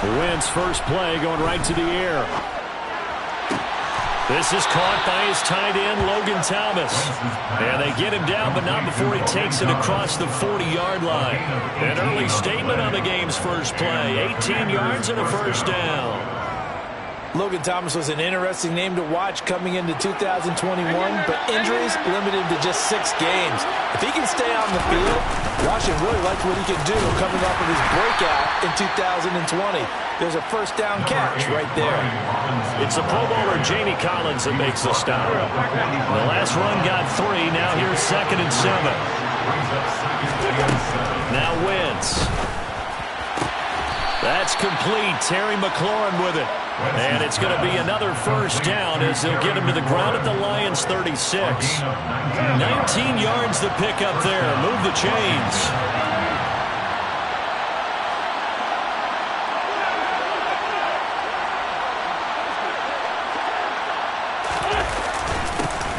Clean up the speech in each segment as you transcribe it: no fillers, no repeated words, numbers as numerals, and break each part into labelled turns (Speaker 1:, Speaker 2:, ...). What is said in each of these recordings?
Speaker 1: Wentz first play going right to the air. This is caught by his tight end, Logan Thomas. And they get him down, but not before he takes it across the 40-yard line. An early statement on the game's first play. 18 yards and a first down.
Speaker 2: Logan Thomas was an interesting name to watch coming into 2021, but injuries limited to just 6 games. If he can stay on the field, Washington really liked what he could do coming off of his breakout in 2020. There's a first down catch right there.
Speaker 1: It's the Pro Bowler Jamie Collins that makes the stop. The last run got 3. Now here's 2nd and 7. Now Wentz. That's complete. Terry McLaurin with it. And it's going to be another first down as they'll get him to the ground at the Lions' 36. 19 yards to pick up there. Move the chains.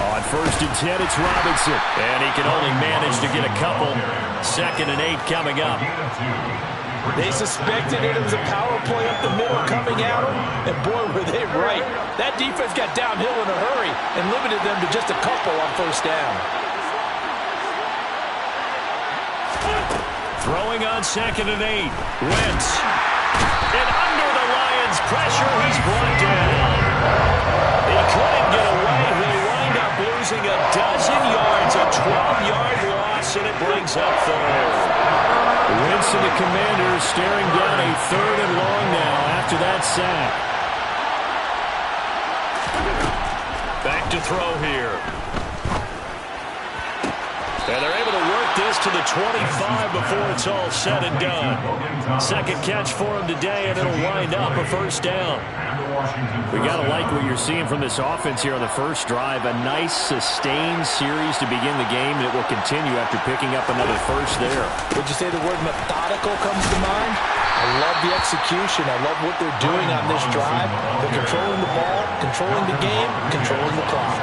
Speaker 1: On 1st and 10, it's Robinson. And he can only manage to get a couple. 2nd and 8 coming up.
Speaker 2: They suspected it was a power play up the middle coming at them, and boy, were they right. That defense got downhill in a hurry and limited them to just a couple on first down.
Speaker 1: Throwing on 2nd and 8. Wentz. And under the Lions' pressure, he's brought down. He couldn't get away. He wind up losing a dozen yards, a 12-yard loss, and it brings up 3rd. Wentz and the Commanders staring down a 3rd and long now after that sack. Back to throw here. And they're able to work this to the 25 before it's all said and done. 2nd catch for him today, and it'll wind up a first down. We got to like what you're seeing from this offense here on the first drive. A nice, sustained series to begin the game, and it will continue after picking up another first there.
Speaker 2: Would you say the word methodical comes to mind? I love the execution. I love what they're doing on this drive. They're controlling the ball, controlling the game, controlling the clock.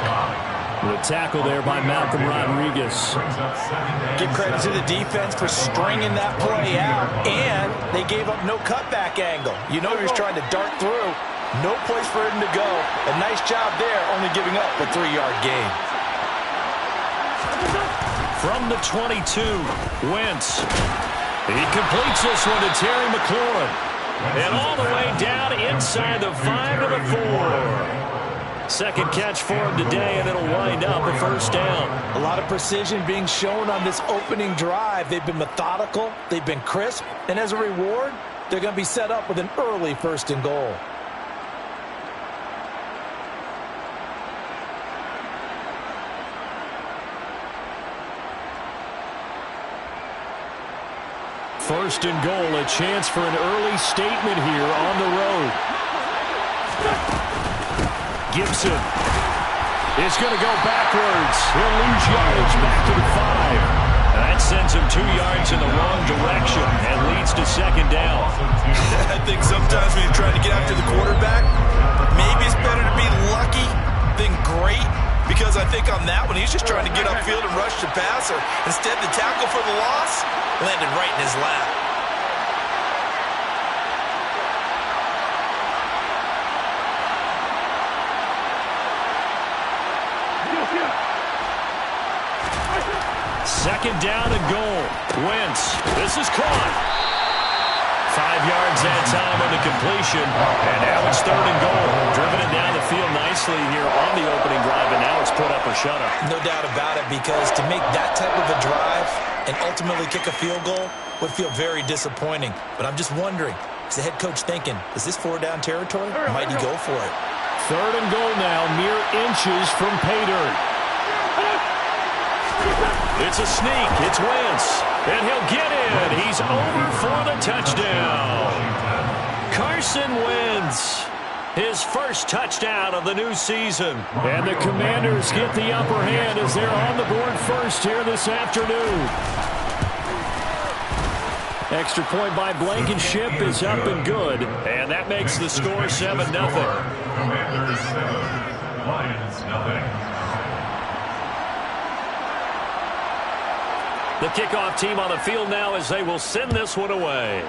Speaker 1: The tackle there by Malcolm Rodriguez.
Speaker 2: Give credit to the defense for stringing that play out, and they gave up no cutback angle. You know he was trying to dart through. No place for him to go. A nice job there, only giving up a 3-yard gain.
Speaker 1: From the 22, Wentz. He completes this one to Terry McLaurin. And all the way down inside the 5 to the 4. 2nd catch for him today, and it'll wind up a first down.
Speaker 2: A lot of precision being shown on this opening drive. They've been methodical, they've been crisp, and as a reward, they're going to be set up with an early 1st and goal.
Speaker 1: First and goal, a chance for an early statement here on the road. Gibson is going to go backwards. He'll lose yardage back to the 5. That sends him 2 yards in the wrong direction and leads to 2nd down.
Speaker 3: I think sometimes when you're trying to get after the quarterback, maybe it's better to be lucky than great, because I think on that one, he's just trying to get upfield and rush the passer. Instead, the tackle for the loss landed right in his lap.
Speaker 1: Second down and goal. Wentz. This is caught. 5 yards that time on the completion. And now it's 3rd and goal. Driven it down the field nicely here on the opening drive, and now it's put up or shut up.
Speaker 2: No doubt about it, because to make that type of a drive and ultimately kick a field goal would feel very disappointing. But I'm just wondering, is the head coach thinking, is this 4-down territory? Might he go for it?
Speaker 1: 3rd and goal now, mere inches from pay dirt. It's a sneak. It's Wentz. And he'll get in. He's over for the touchdown. Carson Wentz. His first touchdown of the new season. And the Commanders get the upper hand as they're on the board first here this afternoon. Extra point by Blankenship is up and good. And that makes the score 7-0.
Speaker 4: Commanders 7, Lions nothing.
Speaker 1: The kickoff team on the field now as they will send this one away.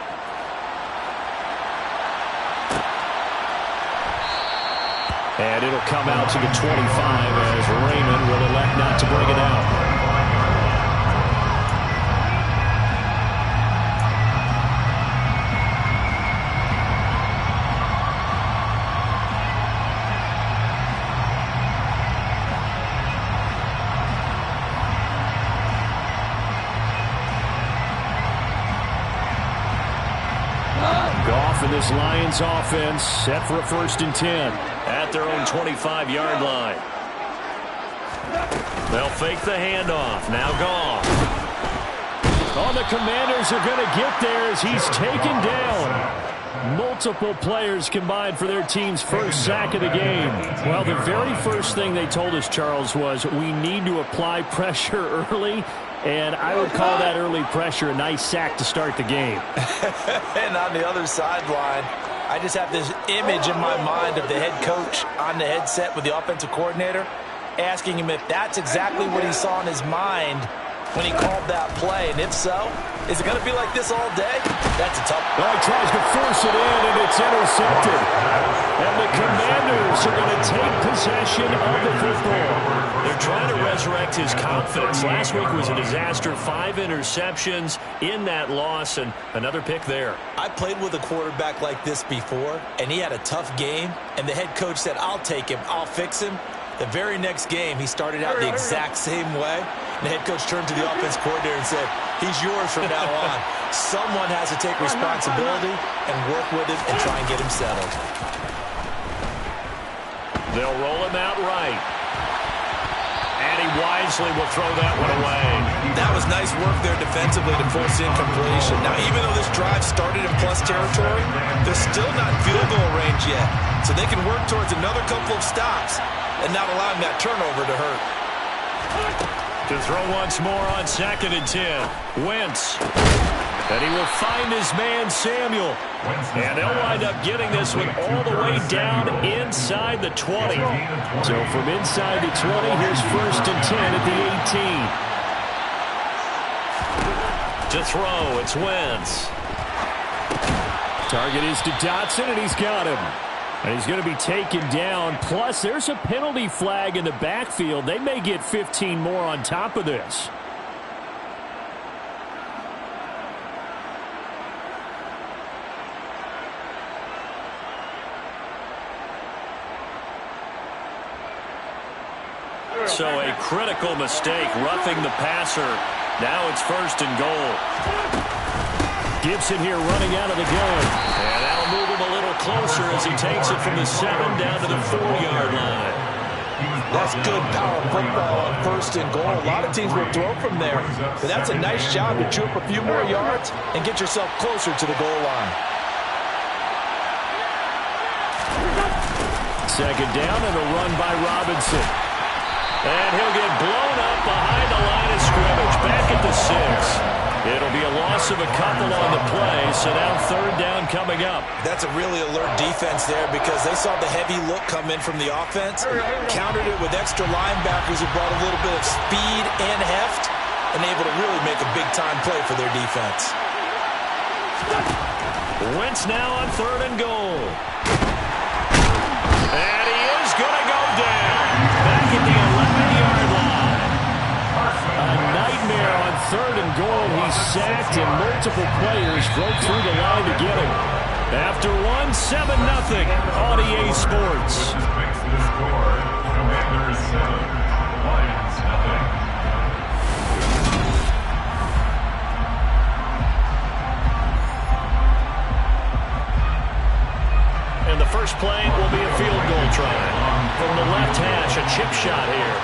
Speaker 1: And it'll come out to the 25 as Raymond will elect not to bring it out. Goff and this Lions offense set for a 1st and 10 at their own 25-yard line. They'll fake the handoff. Now Goff. Oh, the Commanders are going to get there as he's taken down. Multiple players combined for their team's first sack of the game. Well, the very first thing they told us, Charles, was we need to apply pressure early. And I would call that early pressure a nice sack to start the game.
Speaker 2: And on the other sideline, I just have this image in my mind of the head coach on the headset with the offensive coordinator asking him if that's exactly what he saw in his mind when he called that play. And if so, is it going to be like this all day? That's a tough one.
Speaker 1: Well, he tries to force it in, and it's intercepted. And the Commanders are going to take possession of the football. They're trying to resurrect his confidence. Last week was a disaster. 5 interceptions in that loss, and another pick there.
Speaker 2: I played with a quarterback like this before, and he had a tough game, and the head coach said, I'll take him, I'll fix him. The very next game, he started out the exact same way. The head coach turned to the offense coordinator and said, he's yours from now on. Someone has to take responsibility and work with him and try and get him settled.
Speaker 1: They'll roll him out right. And he wisely will throw that one away.
Speaker 2: That was nice work there defensively to force the incompletion. Now, even though this drive started in plus territory, they're still not in field goal range yet. So they can work towards another couple of stops and not allowing that turnover to hurt.
Speaker 1: To throw once more on 2nd and 10. Wentz. And he will find his man, Samuel. And they'll wind up getting this one all the way down inside the 20. So from inside the 20, here's 1st and 10 at the 18. To throw, it's Wentz. Target is to Dotson, and he's got him. And he's going to be taken down. Plus, there's a penalty flag in the backfield. They may get 15 more on top of this. So a critical mistake, roughing the passer. Now it's 1st and goal. Gibson here running out of the gun. And that'll move him a little closer as he takes it from the 7 down to the 4-yard line.
Speaker 2: That's good power football on 1st and goal. A lot of teams will throw from there. But that's a nice job to chew up a few more yards and get yourself closer to the goal line.
Speaker 1: 2nd down and a run by Robinson. And he'll get blown up behind the line of scrimmage. Back at the 6. It'll be a loss of a couple on the play, so now 3rd down coming up.
Speaker 2: That's a really alert defense there because they saw the heavy look come in from the offense, countered it with extra linebackers who brought a little bit of speed and heft, and able to really make a big-time play for their defense.
Speaker 1: Wentz now on 3rd and goal. And he is going to go down. Back at the 11-yard line. A nightmare on 3rd and goal. He's sacked, and multiple players broke through the line to get him. After 7-0 on EA Sports.
Speaker 4: This makes the score. Commanders 7, Lions 0.
Speaker 1: And the first play will be a field goal try. From the left hash, a chip shot here.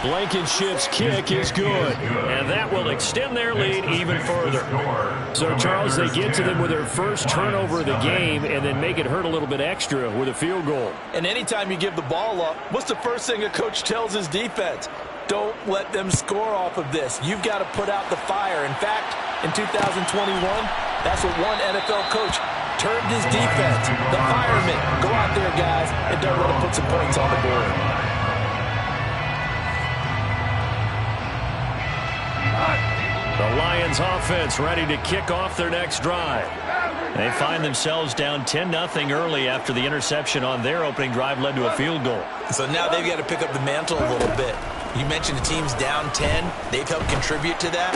Speaker 1: Blankenship's kick is good. And that will extend their lead even further. So, Charles, they get to them with their first turnover of the game and then make it hurt a little bit extra with a field goal.
Speaker 2: And anytime you give the ball up, what's the first thing a coach tells his defense? Don't let them score off of this. You've got to put out the fire. In fact, in 2021, that's what one NFL coach termed his defense. The firemen. Go out there, guys, and don't let them put some points on the board.
Speaker 1: The Lions offense ready to kick off their next drive. They find themselves down 10-0 early after the interception on their opening drive led to a field goal.
Speaker 3: So now they've got to pick up the mantle a little bit. You mentioned the team's down 10. They've helped contribute to that.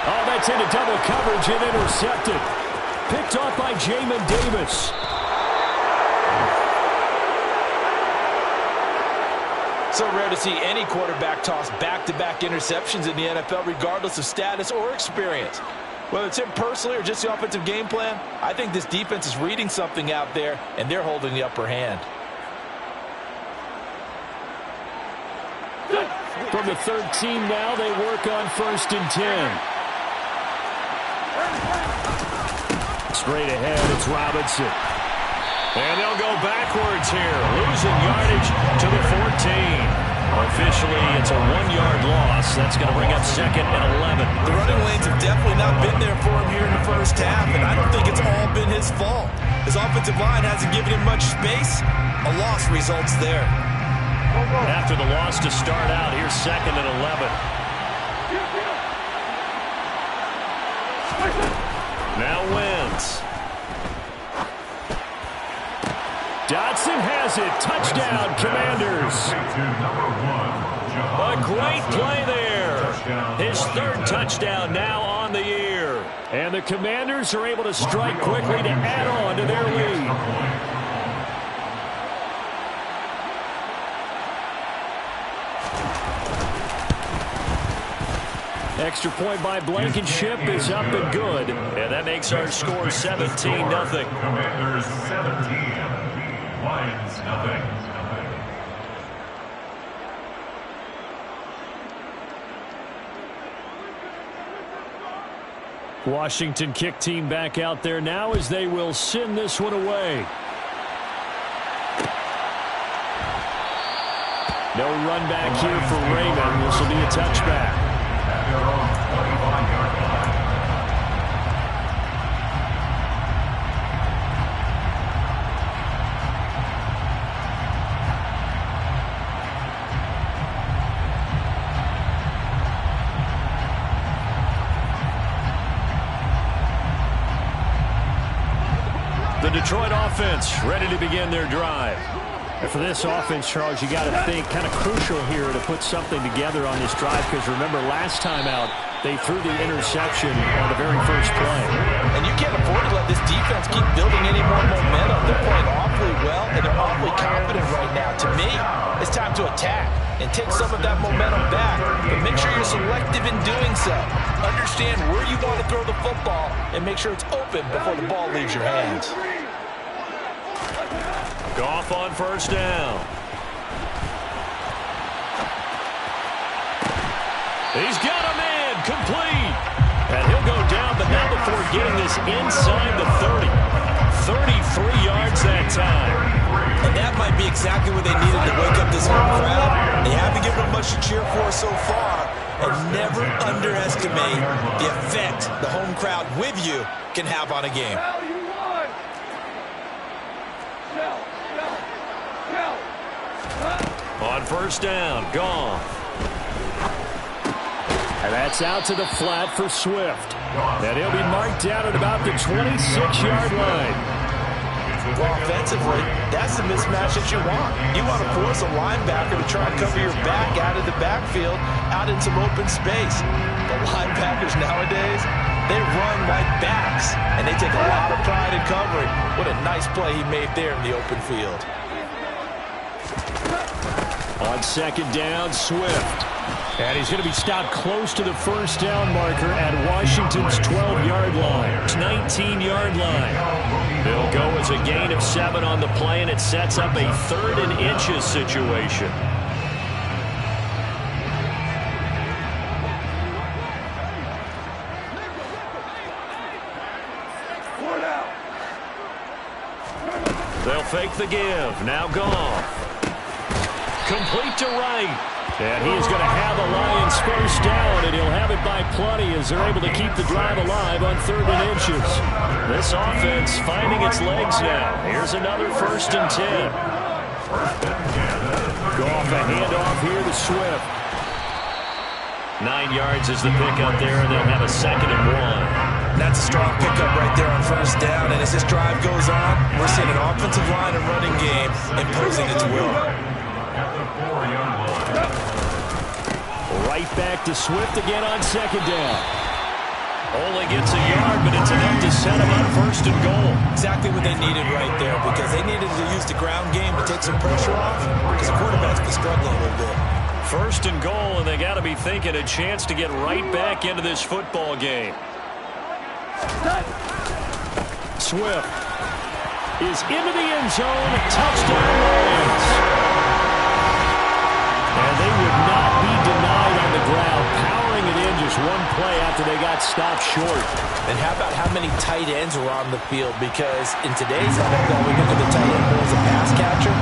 Speaker 1: Oh, that's into double coverage and intercepted. Picked off by Jamin Davis.
Speaker 2: So rare to see any quarterback toss back-to-back interceptions in the NFL, regardless of status or experience. Whether it's him personally or just the offensive game plan, I think this defense is reading something out there, and they're holding the upper hand.
Speaker 1: From the 13 now, they work on 1st and 10. Straight ahead, it's Robinson. And they'll go backwards here, losing yardage to the 14. Officially, it's a 1-yard loss. That's going to bring up 2nd and 11.
Speaker 3: The running lanes have definitely not been there for him here in the first half, and I don't think it's all been his fault. His offensive line hasn't given him much space. A loss results there.
Speaker 1: After the loss to start out, here's 2nd and 11. Now Wentz. Dotson has it. Touchdown, Commanders. A great play there. His 3rd touchdown now on the year. And the Commanders are able to strike quickly to add on to their lead. Extra point by Blankenship is up and good. And that makes our score 17-0.
Speaker 4: Commanders 17. Lions nothing.
Speaker 1: Washington kick team back out there now as they will send this one away. No run back here for Raymond. This will be a touchback.
Speaker 4: At their own 25-yard line.
Speaker 1: The Detroit offense ready to begin their drive. And for this offense, Charles, you got to think kind of crucial here to put something together on this drive, because remember last time out they threw the interception on the very first play.
Speaker 2: And you can't afford to let this defense keep building any more momentum. They're playing awfully well, and they're awfully confident right now. To me, it's time to attack and take some of that momentum back. But make sure you're selective in doing so. Understand where you want to throw the football and make sure it's open before the ball leaves your hands.
Speaker 1: Goff on 1st down. He's got a man complete. And he'll go down, but not before getting this inside the 30. 33 yards that time.
Speaker 3: And that might be exactly what they needed to wake up this home crowd. They haven't given them much to cheer for so far. And never underestimate the effect the home crowd with you can have on a game.
Speaker 1: On 1st down, Goff. And that's out to the flat for Swift. And he'll be marked down at about the 26-yard line.
Speaker 2: Well, offensively, that's the mismatch that you want. You want to force a linebacker to try and cover your back out of the backfield, out in some open space. The linebackers nowadays, they run like backs, and they take a lot of pride in covering. What a nice play he made there in the open field.
Speaker 1: On 2nd down, Swift. And he's going to be stopped close to the 1st down marker at Washington's 12-yard line. 19-yard line. They'll go as a gain of 7 on the play, and it sets up a 3rd and inches situation. They'll fake the give. Now Goff. Complete to right. And he is going to have the Lions 1st down, and he'll have it by plenty as they're able to keep the drive alive on 3rd and inches. This offense finding its legs now. Here's another 1st and 10. Goff a handoff here to Swift. 9 yards is the pickup there, and they'll have a 2nd and 1.
Speaker 3: That's a strong pickup right there on first down. And as this drive goes on, we're seeing an offensive line and running game imposing its will.
Speaker 1: Right back to Swift again on 2nd down. Only gets a yard, but it's enough to set him on 1st and goal.
Speaker 3: Exactly what they needed right there, because they needed to use the ground game to take some pressure off, because the quarterback's been struggling a little bit.
Speaker 1: 1st and goal, and they got to be thinking a chance to get right back into this football game. Swift is into the end zone. Touchdown, Lions. And they would not be denied on the ground, powering it in just one play after they got stopped short.
Speaker 2: And how about how many tight ends were on the field? Because in today's NFL, we look at the tight end more as a pass catcher.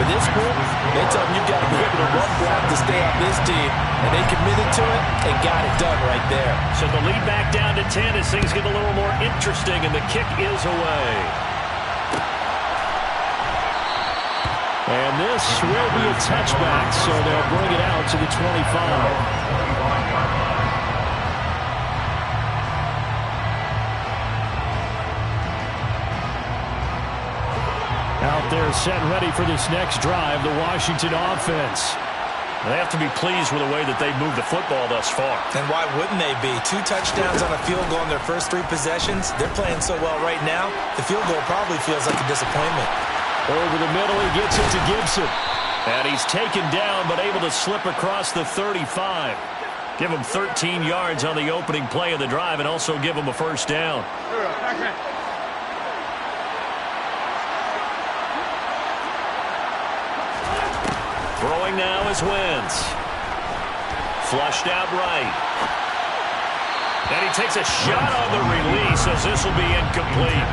Speaker 2: For this group, they tell them you've got to be able to run block to stay on this team. And they committed to it and got it done right there.
Speaker 1: So the lead back down to 10 as things get a little more interesting, and the kick is away. And this will be a touchback, so they'll bring it out to the 25. Out there set and ready for this next drive, the Washington offense. They have to be pleased with the way that they've moved the football thus far.
Speaker 3: And why wouldn't they be? 2 touchdowns on a field goal in their first 3 possessions. They're playing so well right now, the field goal probably feels like a disappointment.
Speaker 1: Over the middle, he gets it to Gibson. And he's taken down, but able to slip across the 35. Give him 13 yards on the opening play of the drive and also give him a 1st down. Throwing now is Wentz. Flushed out right. And he takes a shot on the release as this will be incomplete.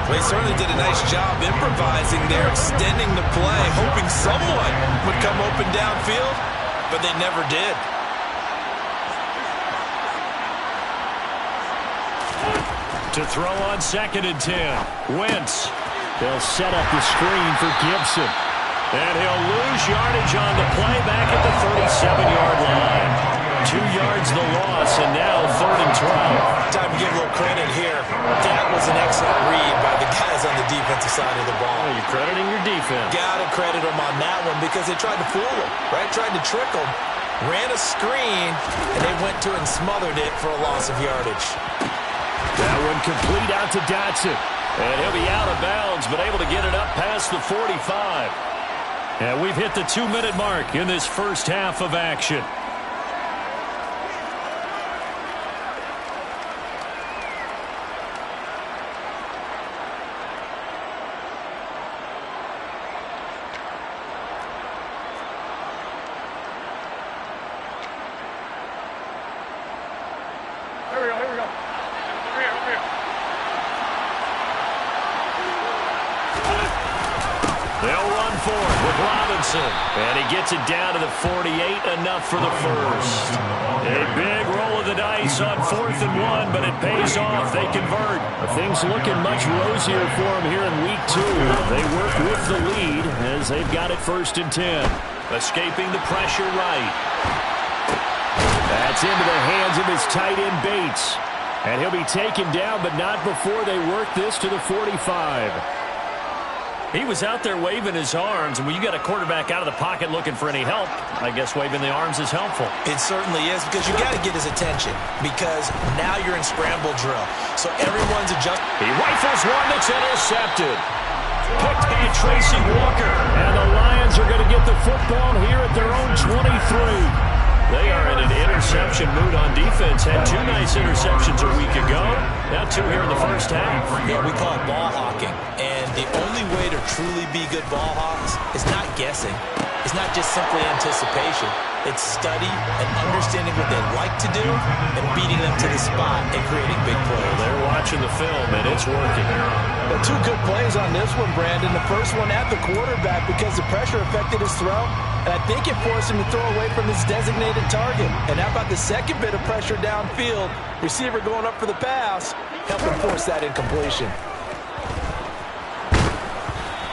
Speaker 3: They certainly did a nice job improvising there, extending the play, hoping someone would come open downfield, but they never did.
Speaker 1: To throw on 2nd and 10. Wentz. They'll set up the screen for Gibson. And he'll lose yardage on the play back at the 37-yard line. 2 yards the loss, and now 3rd and 12.
Speaker 3: Time to give a little credit here. That was an excellent read by the guys on the defensive side of the ball.
Speaker 1: Oh, you're crediting your defense.
Speaker 3: Got to credit them on that one because they tried to fool them, right? Tried to trick them. Ran a screen, and they went to it and smothered it for a loss of yardage.
Speaker 1: That one complete out to Dotson. And he'll be out of bounds, but able to get it up past the 45. And we've hit the 2-minute mark in this first half of action. And he gets it down to the 48, enough for the first. A big roll of the dice on 4th and 1, but it pays off. They convert. Things looking much rosier for them here in week 2. They work with the lead as they've got it 1st and 10. Escaping the pressure right. That's into the hands of his tight end Bates. And he'll be taken down, but not before they work this to the 45. He was out there waving his arms, and when you got a quarterback out of the pocket looking for any help, I guess waving the arms is helpful.
Speaker 3: It certainly is, because you got to get his attention, because now you're in scramble drill. So everyone's adjusting.
Speaker 1: He rifles one that's intercepted. Picked by Tracy Walker. And the Lions are going to get the football here at their own 23. They are in an interception mood on defense. Had 2 nice interceptions a week ago. Now 2 here in the first half.
Speaker 3: Yeah, we call it ball hawking. And the only way to truly be good ball hawks is not guessing. It's not just simply anticipation. It's study and understanding what they like to do and beating them to the spot and creating big plays.
Speaker 1: They're watching the film, and it's working.
Speaker 2: Well, 2 good plays on this one, Brandon. The first one at the quarterback because the pressure affected his throw. And I think it forced him to throw away from his designated target. And how about the second bit of pressure downfield? Receiver going up for the pass, helped him force that incompletion.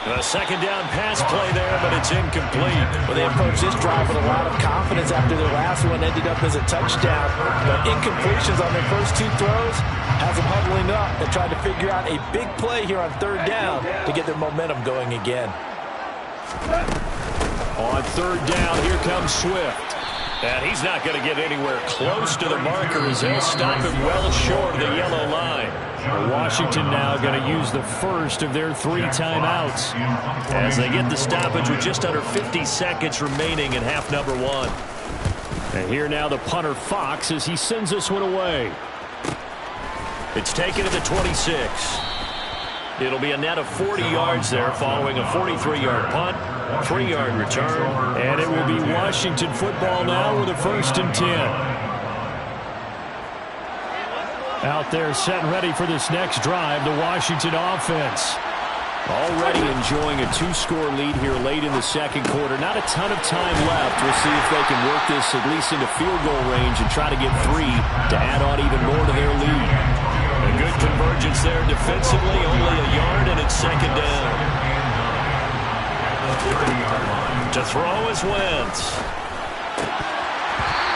Speaker 1: A second down pass play there, but it's incomplete.
Speaker 2: Well, they approached this drive with a lot of confidence after their last one ended up as a touchdown. But incompletions on their first two throws has them huddling up and trying to figure out a big play here on third down to get their momentum going again.
Speaker 1: On third down, here comes Swift. And he's not going to get anywhere close to the marker as he'll stop him well short of the yellow line. Washington now going to use the first of their 3 timeouts as they get the stoppage with just under 50 seconds remaining in half number 1. And here now the punter Fox as he sends this one away. It's taken to the 26. It'll be a net of 40 yards there following a 43-yard punt, 3-yard return, and it will be Washington football now with a 1st and 10. Out there set and ready for this next drive, the Washington offense. Already enjoying a 2-score lead here late in the second quarter. Not a ton of time left. We'll see if they can work this at least into field goal range and try to get 3 to add on even more to their lead. A good convergence there defensively, only a yard, and it's second down. To throw is Wentz.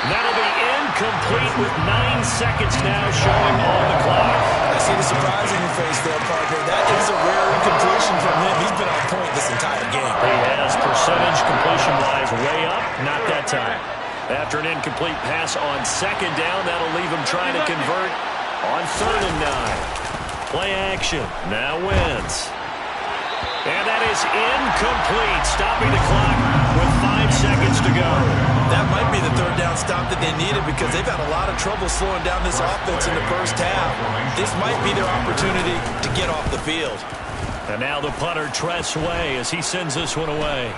Speaker 1: That'll be incomplete with 9 seconds now showing on the clock.
Speaker 2: I see the surprise in your face there, Parker. That is a rare incompletion from him. He's been on point this entire game.
Speaker 1: He has percentage completion-wise way up, not that time. After an incomplete pass on second down, that'll leave him trying to convert on 3rd and 9. Play action. Now Wentz. And that is incomplete, stopping the clock with 5 seconds to go.
Speaker 3: That might be the 3rd down stop that they needed because they've had a lot of trouble slowing down this offense in the first half. This might be their opportunity to get off the field.
Speaker 1: And now the punter, Tress Way, as he sends this one away.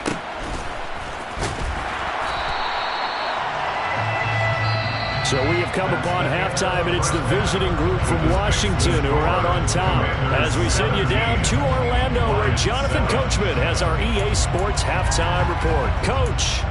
Speaker 1: So we have come upon halftime, and it's the visiting group from Washington who are out on top. As we send you down to Orlando, where Jonathan Coachman has our EA Sports halftime report. Coach.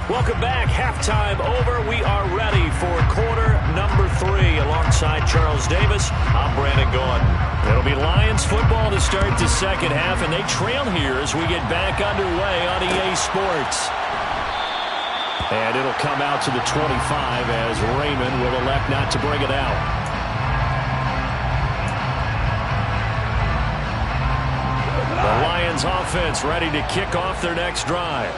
Speaker 1: Welcome back. Halftime over. We are ready for quarter number 3. Alongside Charles Davis, I'm Brandon Gaudin. It'll be Lions football to start the second half, and they trail here as we get back underway on EA Sports. And it'll come out to the 25 as Raymond will elect not to bring it out. The Lions offense ready to kick off their next drive.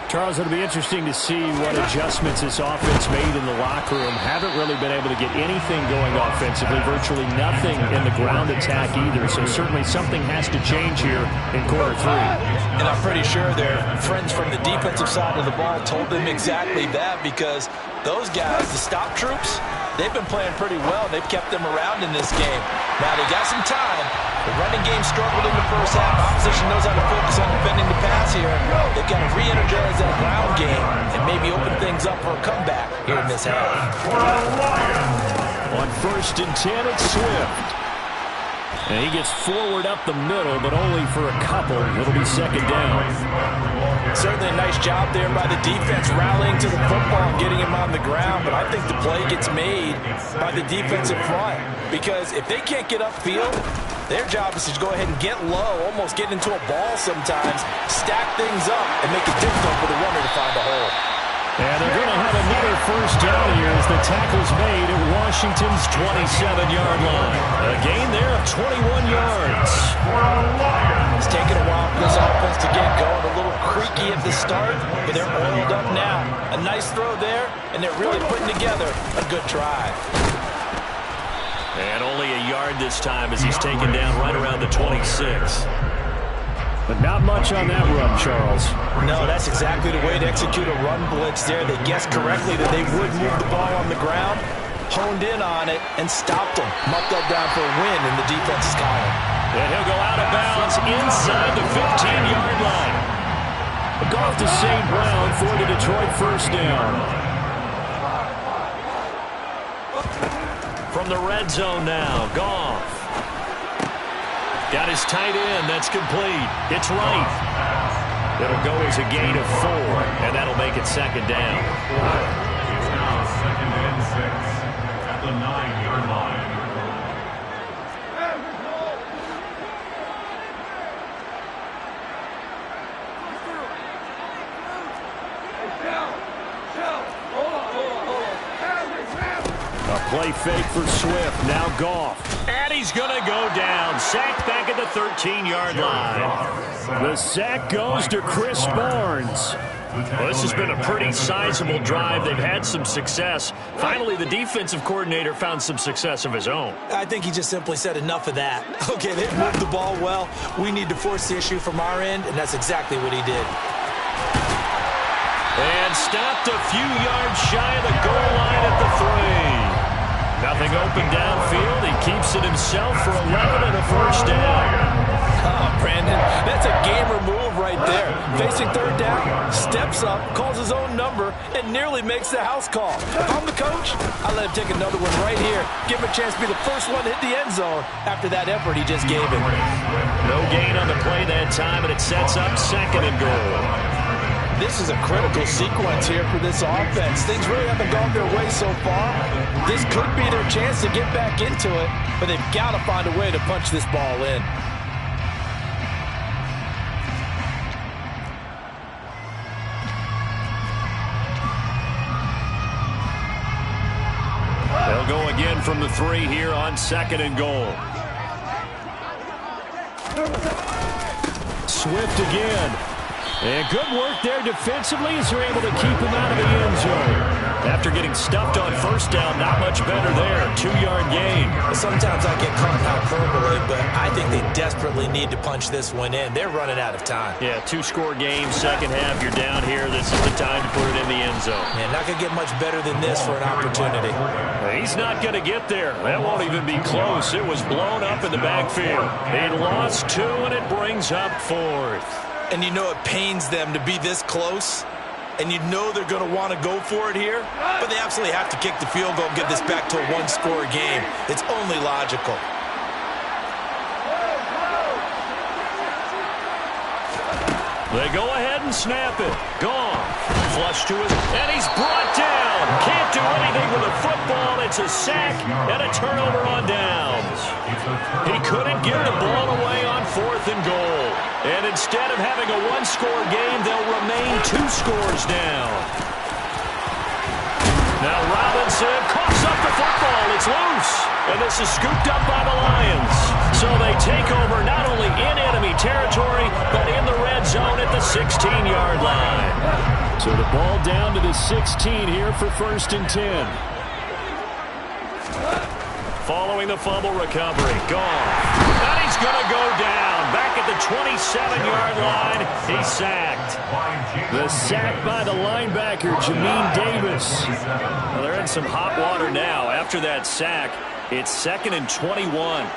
Speaker 1: Charles, it'll be interesting to see what adjustments this offense made in the locker room. Haven't really been able to get anything going offensively, virtually nothing in the ground attack either. So certainly something has to change here in quarter 3.
Speaker 2: And I'm pretty sure their friends from the defensive side of the ball told them exactly that, because those guys, the stop troops, they've been playing pretty well. They've kept them around in this game. Now they got some time. The running game struggled in the first half. Opposition knows how to focus on defending the pass here. They've got to re-energize that ground game and maybe open things up for a comeback here in this half.
Speaker 1: On 1st and 10, it's Swift. And he gets forward up the middle, but only for a couple. It'll be second down.
Speaker 2: Certainly a nice job there by the defense rallying to the football and getting him on the ground, but I think the play gets made by the defensive front, because if they can't get upfield, their job is to go ahead and get low, almost get into a ball sometimes, stack things up, and make it difficult for the runner to find a hole.
Speaker 1: And they're going to have another first down here as the tackle's made at Washington's 27-yard line. A gain there of 21 yards.
Speaker 2: It's taken a while for this offense to get going. A little creaky at the start, but they're oiled up now. A nice throw there, and they're really putting together a good drive.
Speaker 1: And only a yard this time as he's taken down right around the 26. But not much on that run, Charles.
Speaker 2: No, that's exactly the way to execute a run blitz there. They guessed correctly that they would move the ball on the ground, honed in on it, and stopped them. Marked that down for a win in the defense's column.
Speaker 1: And he'll go out of bounds inside the 15-yard line. Goff to St. Brown for the Detroit first down. From the red zone now, Goff. Got his tight end. That's complete. It's right. It'll go as a gain of 4, and that'll make it second down.
Speaker 4: It's now 2nd and 6 at the 9-yard line.
Speaker 1: Play fake for Swift. Now Goff. And he's going to go down. Sacked back at the 13-yard line. The sack goes to Chris Barnes. Well, this has been a pretty sizable drive. They've had some success. Finally, the defensive coordinator found some success of his own.
Speaker 2: I think he just simply said enough of that. Okay, they've moved the ball well. We need to force the issue from our end, and that's exactly what he did.
Speaker 1: And stopped a few yards shy of the goal line at the 3. Nothing open downfield. He keeps it himself for 11 and a first down.
Speaker 2: Oh, Brandon, that's a gamer move right there. Facing third down, steps up, calls his own number, and nearly makes the house call. If I'm the coach, I let him take another one right here. Give him a chance to be the first one to hit the end zone after that effort he just gave him.
Speaker 1: No gain on the play that time, and it sets up 2nd and goal.
Speaker 2: This is a critical sequence here for this offense. Things really haven't gone their way so far. This could be their chance to get back into it, but they've got to find a way to punch this ball in.
Speaker 1: They'll go again from the 3 here on 2nd and goal. Swift again. And good work there defensively as they're able to keep him out of the end zone. After getting stuffed on first down, not much better there. 2-yard gain.
Speaker 2: Sometimes I get caught in hyperbole, but I think they desperately need to punch this one in. They're running out of time.
Speaker 1: Yeah, 2-score game, second half, you're down here. This is the time to put it in the end zone.
Speaker 2: Yeah, not going to get much better than this for an opportunity.
Speaker 1: He's not going to get there. That won't even be close. It was blown up in the backfield. He lost 2, and it brings up 4th.
Speaker 2: And you know it pains them to be this close, and you know they're going to want to go for it here, but they absolutely have to kick the field goal and get this back to a 1-score game. It's only logical.
Speaker 1: They go ahead and snap it. Gone. Flush to his, and he's brought down. Can't do anything with a football. It's a sack and a turnover on downs. He couldn't get the ball away on 4th and goal. And instead of having a 1-score game, they'll remain 2 scores down. Now Robinson coughs up the football. It's loose. And this is scooped up by the Lions. So they take over not only in enemy territory, but in the red zone at the 16-yard line. So the ball down to the 16 here for 1st and 10. Following the fumble recovery. Gone. And he's going to go down. Back at the 27-yard line. He's sacked. The sack by the linebacker, Jamin Davis. Well, they're in some hot water now. After that sack, it's 2nd and 21.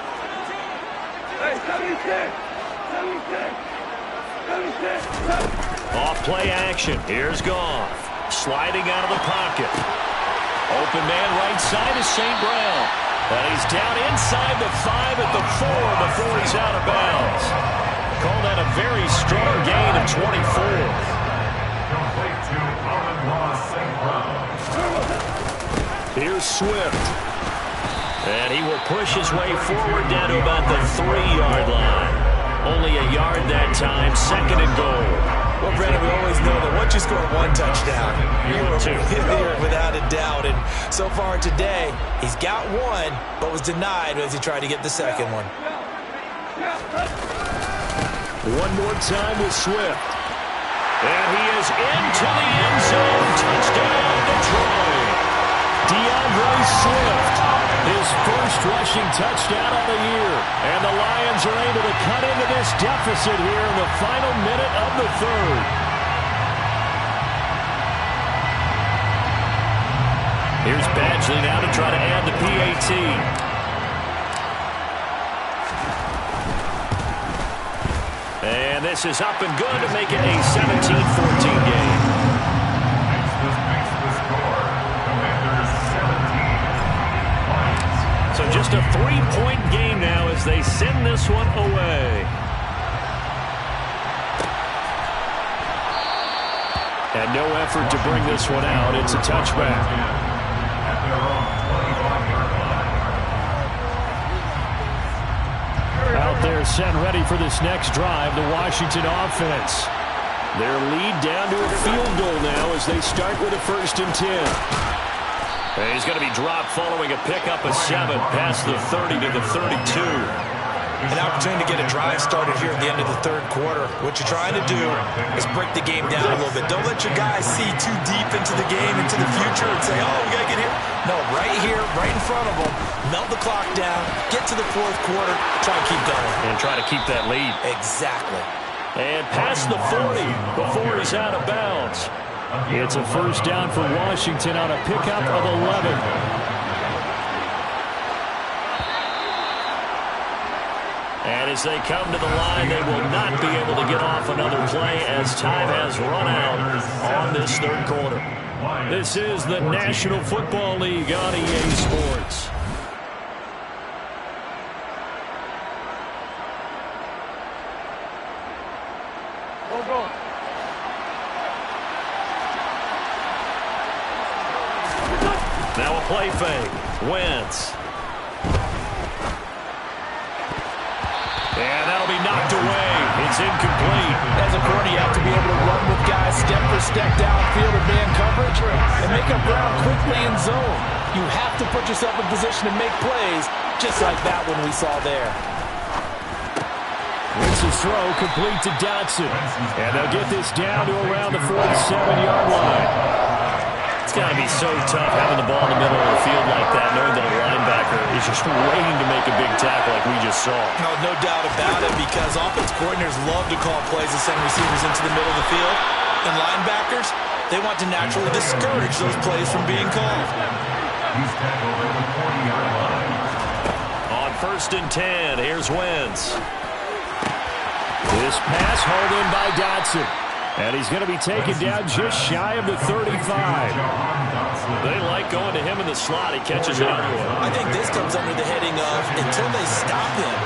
Speaker 1: Off play action. Here's Goff. Sliding out of the pocket. Open man right side is St. Brown. And he's down inside the 5 at the 4 before he's out of bounds. Call that a very strong gain of 24.
Speaker 4: Complete to Amon-Ra St. Brown.
Speaker 1: Here's Swift. And he will push his way forward down to about the 3-yard line. Only a yard that time, 2nd and goal.
Speaker 2: Well, Brandon, we always know that once you score 1 touchdown, you're without a doubt. And so far today, he's got 1, but was denied as he tried to get the second one.
Speaker 1: One more time with Swift. And he is into the end zone. Touchdown, Detroit. DeAndre Swift, his first rushing touchdown of the year. And the Lions are able to cut into this deficit here in the final minute of the 3rd. Here's Badgley now to try to add the PAT. And this is up and good to make it a 17-14 game.
Speaker 4: Makes the score. Commanders 17. Lions.
Speaker 1: So just a 3-point game now as they send this one away. And no effort to bring this one out. It's a touchback.
Speaker 4: At their own 25-yard line.
Speaker 1: Out there set ready for this next drive, the Washington offense. Their lead down to a field goal now as they start with a 1st and 10. And he's going to be dropped following a pickup of 7 past the 30 to the 32.
Speaker 2: An opportunity to get a drive started here at the end of the 3rd quarter. What you're trying to do is break the game down a little bit. Don't let your guys see too deep into the game, into the future, and say, oh, we got to get here. No, right here, right in front of them, melt the clock down, get to the 4th quarter, try to keep going.
Speaker 1: And try to keep that lead.
Speaker 2: Exactly.
Speaker 1: And past the 40 before he's out of bounds. It's a 1st down for Washington on a pickup of 11. And as they come to the line, they will not be able to get off another play as time has run out on this 3rd quarter. This is the National Football League on EA Sports. Now a play fake. Wentz. And that'll be knocked away. It's incomplete.
Speaker 2: As a corner, you have to be able to run with guys step for step downfield in man coverage and make up ground quickly in zone. You have to put yourself in position to make plays, just like that one we saw there.
Speaker 1: Wentz's throw complete to Dotson. And they'll get this down to around the 47-yard line. It's got to be so tough having the ball in the middle of the field like that, knowing that a linebacker is just waiting to make a big tackle like we just saw.
Speaker 2: No doubt about it, because offense coordinators love to call plays and send receivers into the middle of the field. And linebackers, they want to naturally discourage those plays from being called.
Speaker 4: He's tackled at the 40-yard line.
Speaker 1: On 1st and 10, here's Wentz. This pass hauled in by Dotson. And he's going to be taken down just shy of the 35. They like going to him in the slot. He catches another one.
Speaker 2: I think this comes under the heading of, until they stop him,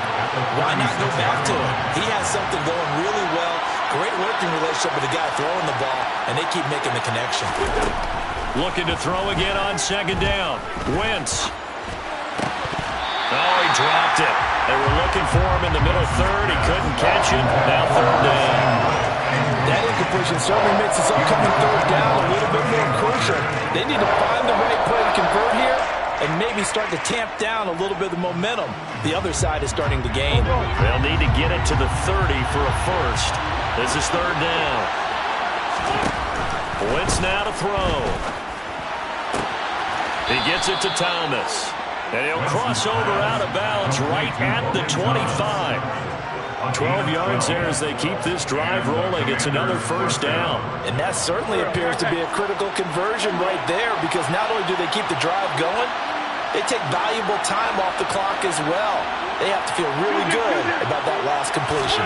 Speaker 2: why not go back to him? He has something going really well. Great working relationship with the guy throwing the ball, and they keep making the connection.
Speaker 1: Looking to throw again on 2nd down. Wentz. Oh, he dropped it. They were looking for him in the middle 3rd. He couldn't catch it. Now 3rd down.
Speaker 2: That incompletion certainly makes this upcoming 3rd down a little bit more crucial. They need to find the right play to convert here and maybe start to tamp down a little bit of the momentum the other side is starting to gain.
Speaker 1: They'll need to get it to the 30 for a 1st. This is 3rd down. Wentz now to throw. He gets it to Thomas. And he'll cross over out of bounds right at the 25. 12 yards there as they keep this drive rolling. It's another 1st down.
Speaker 2: And that certainly appears to be a critical conversion right there, because not only do they keep the drive going, they take valuable time off the clock as well. They have to feel really good about that last completion.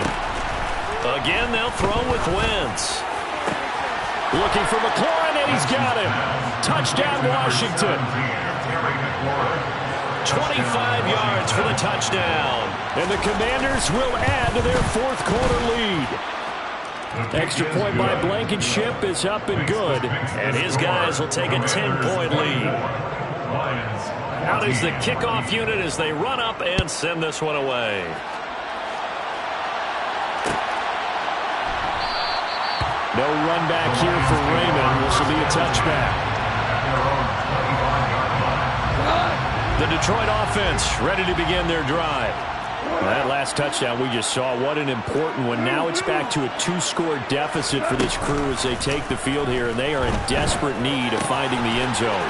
Speaker 1: Again, they'll throw with Wentz. Looking for McLaurin, and he's got him. Touchdown, Washington. 25 yards for the touchdown. And the Commanders will add to their 4th quarter lead. Extra point by Blankenship is up and good. And his guys will take a 10-point lead. Out is the kickoff unit as they run up and send this one away. No run back here for Raymond. This will be a touchback. The Detroit offense ready to begin their drive. That last touchdown we just saw, what an important one. Now it's back to a 2-score deficit for this crew as they take the field here, and they are in desperate need of finding the end zone.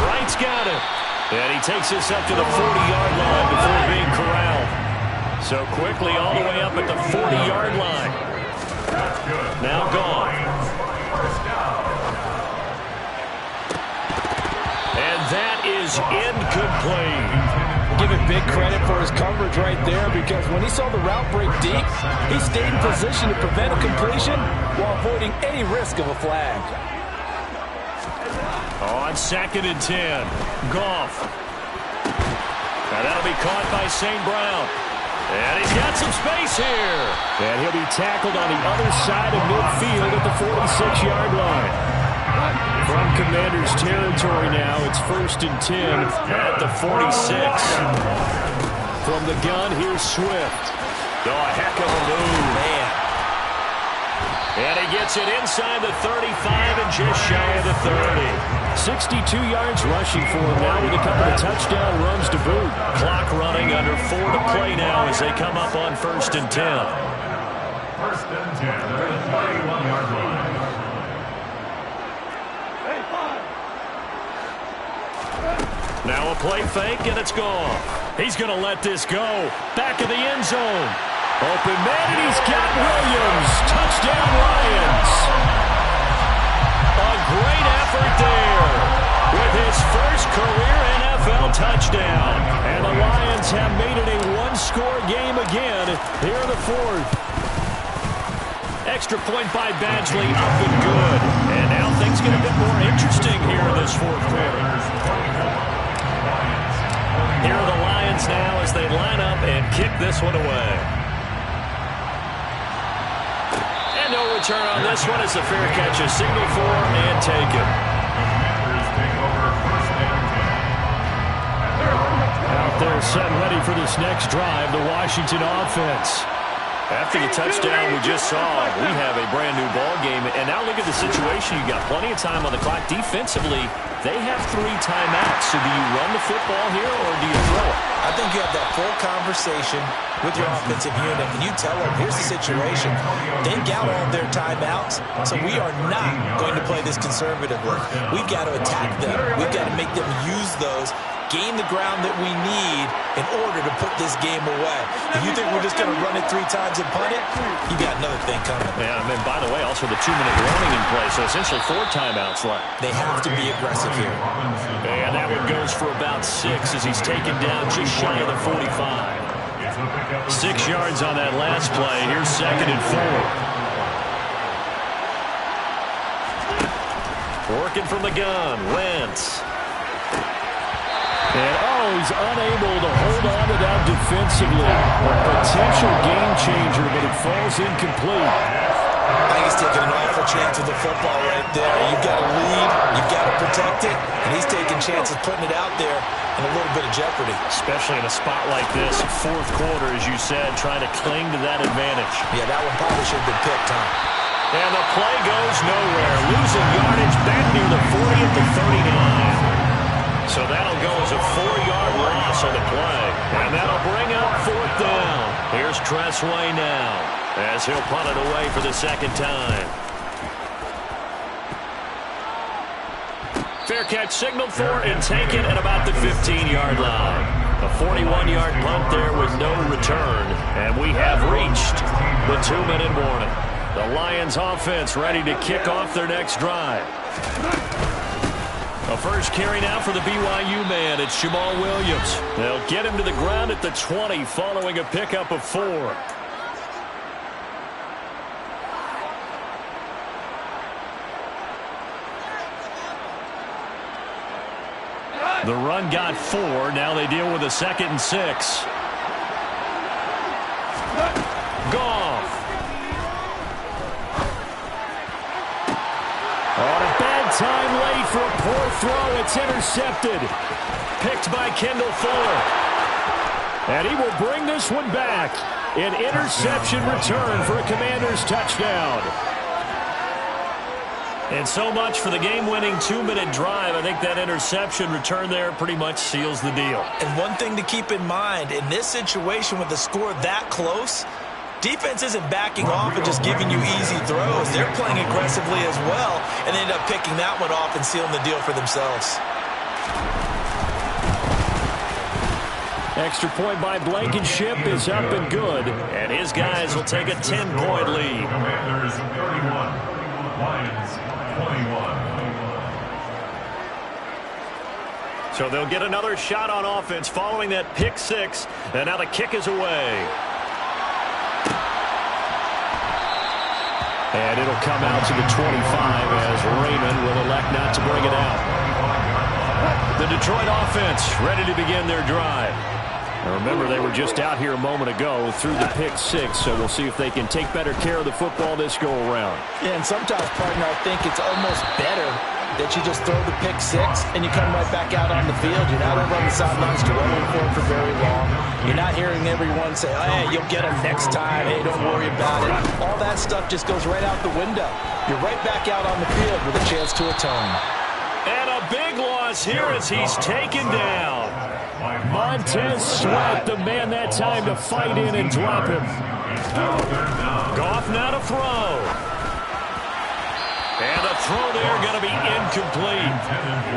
Speaker 1: Wright's got it. And he takes this up to the 40-yard line before being corralled. So quickly all the way up at the 40-yard line. Now gone. And that is incomplete.
Speaker 2: Give it big credit for his coverage right there, because when he saw the route break deep, he stayed in position to prevent a completion while avoiding any risk of a flag.
Speaker 1: On 2nd and 10, Goff. Now that'll be caught by St. Brown. And he's got some space here. And he'll be tackled on the other side of midfield at the 46-yard line. From Commanders territory now, it's 1st and 10 at the 46. From the gun, here's Swift. Oh, a heck of a move.
Speaker 2: Man.
Speaker 1: And he gets it inside the 35 and just shy of the 30. 62 yards rushing for him now with a couple of touchdown runs to boot. Clock running under 4 to play now as they come up on 1st and 10.
Speaker 4: 1st and 10 at the 21-yard line.
Speaker 1: Now a play fake, and it's gone. He's going to let this go. Back of the end zone. Open man, and he's got Williams. Touchdown, Lions. A great effort there with his first career NFL touchdown. And the Lions have made it a one-score game again here in the 4th. Extra point by Badgley, up and good. And now things get a bit more interesting here in this 4th quarter. Here are the Lions now as they line up and kick this one away. And no return on this one as the fair catch is signaled for and taken. Out there set ready for this next drive, the Washington offense. After the touchdown we just saw, we have a brand-new ball game. And now look at the situation. You got plenty of time on the clock. Defensively, they have 3 timeouts. So do you run the football here or do you throw it?
Speaker 2: I think you have that full conversation with your offensive unit, and you tell them, here's the situation. They've got all their timeouts, so we are not going to play this conservatively. We've got to attack them. We've got to make them use those, gain the ground that we need in order to put this game away. If you think we're just going to run it 3 times and punt it, you got another thing coming.
Speaker 1: Yeah, I mean, by the way, also the 2-minute warning in play, so essentially 4 timeouts left.
Speaker 2: They have to be aggressive here.
Speaker 1: And that one goes for about 6 as he's taken down just shy of the 45. 6 yards on that last play. Here's 2nd and 4. Working from the gun, Wentz. And, he's unable to hold on to that defensively. A potential game changer, but it falls incomplete.
Speaker 2: I think he's taking an awful chance with the football right there. You've got to lead, you've got to protect it, and he's taking chances putting it out there in a little bit of jeopardy.
Speaker 1: Especially in a spot like this, 4th quarter, as you said, trying to cling to that advantage.
Speaker 2: Yeah, that one probably should have been picked, huh?
Speaker 1: And the play goes nowhere. Losing yardage back near the 40 at the 39. So that'll go as a 4-yard loss on the play. And that'll bring up 4th down. Here's Tressway now as he'll punt it away for the 2nd time. Fair catch signaled for and taken at about the 15-yard line. A 41-yard punt there with no return. And we have reached the 2-minute warning. The Lions offense ready to kick off their next drive. A first carry now for the BYU man. It's Jamal Williams. They'll get him to the ground at the 20 following a pickup of 4. The run got 4. Now they deal with a 2nd and 6. Goff. On a bad time late for a poor throw. It's intercepted. Picked by Kendall Fuller. And he will bring this one back. An interception return for a Commanders touchdown. And so much for the game-winning 2-minute drive. I think that interception return there pretty much seals the deal.
Speaker 2: And one thing to keep in mind, in this situation with the score that close, defense isn't backing off and just giving you easy throws. They're playing aggressively as well, and they end up picking that one off and sealing the deal for themselves.
Speaker 1: Extra point by Blankenship is up and good. And his guys will take a 10-point lead.
Speaker 4: Commanders 31, Lions 21.
Speaker 1: So they'll get another shot on offense following that pick six. And now the kick is away. And it'll come out to the 25 as Raymond will elect not to bring it out. The Detroit offense ready to begin their drive. Now remember, they were just out here a moment ago through the pick six, so we'll see if they can take better care of the football this go-around.
Speaker 2: Yeah, and sometimes, partner, I think it's almost better that you just throw the pick six and you come right back out on the field. You're not over on the sidelines rolling for very long. You're not hearing everyone say, hey, you'll get them next time. Hey, don't worry about it. All that stuff just goes right out the window. You're right back out on the field with a chance to atone.
Speaker 1: And a big loss here as he's taken down. Montez Sweat, the man that time to fight in and drop him. Goff now to throw. And the throw there going to be incomplete.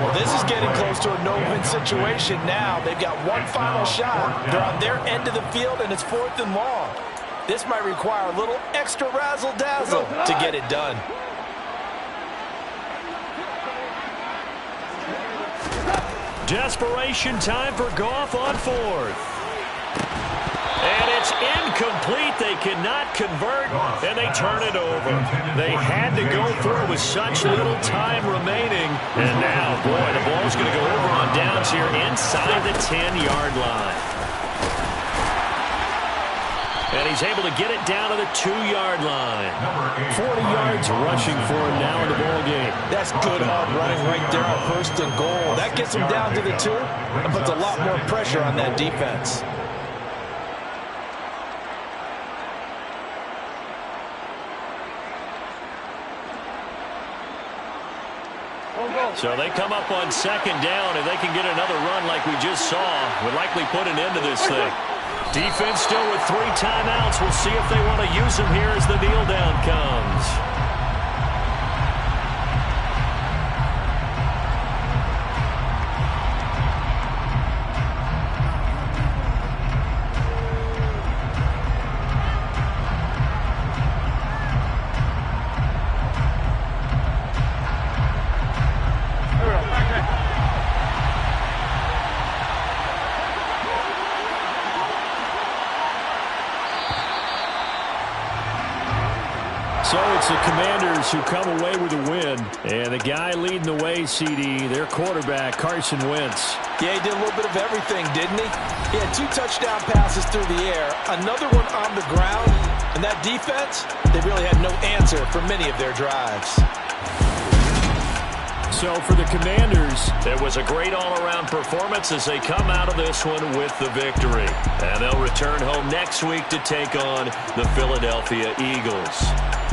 Speaker 2: Well, this is getting close to a no-win situation now. They've got one final shot. They're on their end of the field, and it's 4th and long. This might require a little extra razzle-dazzle to get it done.
Speaker 1: Desperation time for Goff on 4th. And it's incomplete. They cannot convert, and they turn it over. They had to go through with such little time remaining. And now, boy, the ball's going to go over on downs here inside the 10-yard line. And he's able to get it down to the 2-yard line. 40 yards rushing for him now in the ballgame.
Speaker 2: That's good hard running right there on 1st and goal. That gets him down to the 2 and puts a lot more pressure on that defense.
Speaker 1: So they come up on 2nd down, and they can get another run like we just saw. Would likely put an end to this thing. Defense still with 3 timeouts. We'll see if they want to use them here as the kneel down comes. So it's the Commanders who come away with a win. And the guy leading the way, CD, their quarterback, Carson Wentz.
Speaker 2: Yeah, he did a little bit of everything, didn't he? He had 2 touchdown passes through the air, another one on the ground, and that defense, they really had no answer for many of their drives.
Speaker 1: So for the Commanders, it was a great all-around performance as they come out of this one with the victory. And they'll return home next week to take on the Philadelphia Eagles.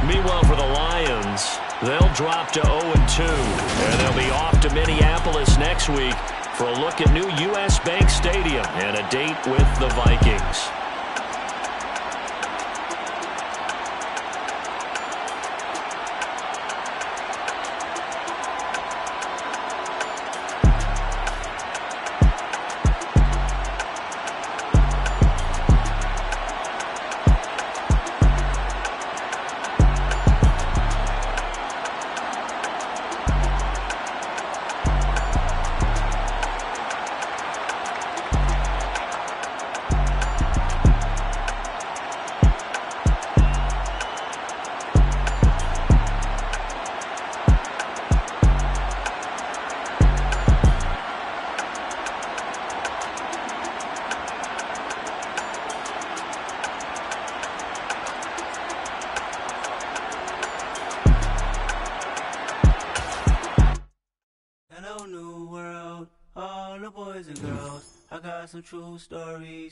Speaker 1: Meanwhile, for the Lions, they'll drop to 0-2. And they'll be off to Minneapolis next week for a look at new U.S. Bank Stadium and a date with the Vikings.
Speaker 5: Hello, new world, all the boys and girls. I got some true stories